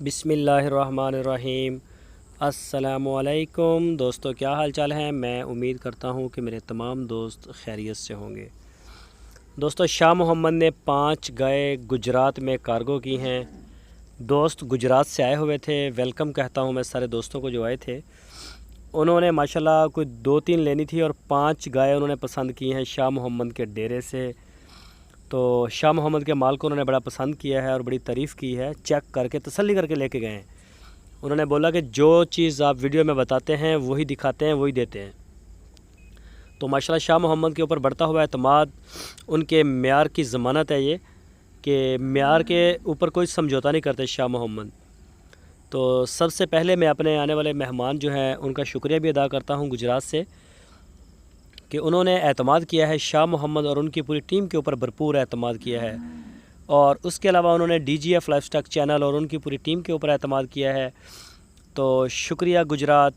बिस्मिल्लाहिर्रहमानिर्रहीम। अस्सलामुअलैकुम दोस्तों, क्या हाल चाल हैं। मैं उम्मीद करता हूं कि मेरे तमाम दोस्त खैरियत से होंगे। दोस्तों, शाह मोहम्मद ने 5 गाय गुजरात में कार्गो की हैं। दोस्त गुजरात से आए हुए थे, वेलकम कहता हूं मैं सारे दोस्तों को जो आए थे। उन्होंने माशाल्लाह कोई 2-3 लेनी थी और 5 गाय उन्होंने पसंद की हैं शाह मोहम्मद के डेरे से। तो शाह मोहम्मद के माल को उन्होंने बड़ा पसंद किया है और बड़ी तारीफ़ की है, चेक करके तसल्ली करके लेके गए हैं। उन्होंने बोला कि जो चीज़ आप वीडियो में बताते हैं वही दिखाते हैं, वही देते हैं। तो माशाल्लाह शाह मोहम्मद के ऊपर बढ़ता हुआ एतमाद, उनके म्यार की ज़मानत है ये कि म्यार के ऊपर कोई समझौता नहीं करते शाह मोहम्मद। तो सबसे पहले मैं अपने आने वाले मेहमान जो हैं उनका शुक्रिया भी अदा करता हूँ गुजरात से कि उन्होंने एतमाद किया है शाह मोहम्मद और उनकी पूरी टीम के ऊपर भरपूर एतमाद किया है। और उसके अलावा उन्होंने DGF लाइफस्टाइल चैनल और उनकी पूरी टीम के ऊपर एतमाद किया है। तो शुक्रिया गुजरात,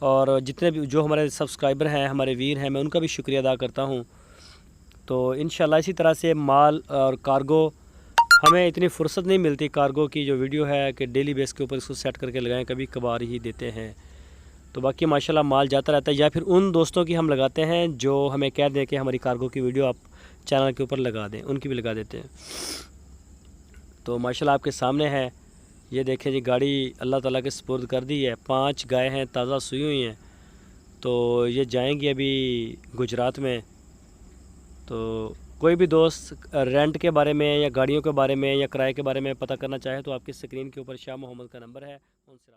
और जितने भी जो हमारे सब्सक्राइबर हैं, हमारे वीर हैं, मैं उनका भी शुक्रिया अदा करता हूँ। तो इंशाल्लाह इसी तरह से माल और कार्गो, हमें इतनी फ़ुर्सत नहीं मिलती कार्गो की जो वीडियो है कि डेली बेस के ऊपर इसको सेट करके लगाएं, कभी कभार ही देते हैं। तो बाकी माशाल्लाह माल जाता रहता है, या फिर उन दोस्तों की हम लगाते हैं जो हमें कह दें कि हमारी कार्गो की वीडियो आप चैनल के ऊपर लगा दें, उनकी भी लगा देते हैं। तो माशाल्लाह आपके सामने है, ये देखें जी, गाड़ी अल्लाह ताला के सुपुर्द कर दी है। 5 गाय हैं, ताज़ा सूई हुई हैं। तो ये जाएंगी अभी गुजरात में। तो कोई भी दोस्त रेंट के बारे में या गाड़ियों के बारे में या किराए के बारे में पता करना चाहे तो आपकी स्क्रीन के ऊपर शाह मोहम्मद का नंबर है, उनसे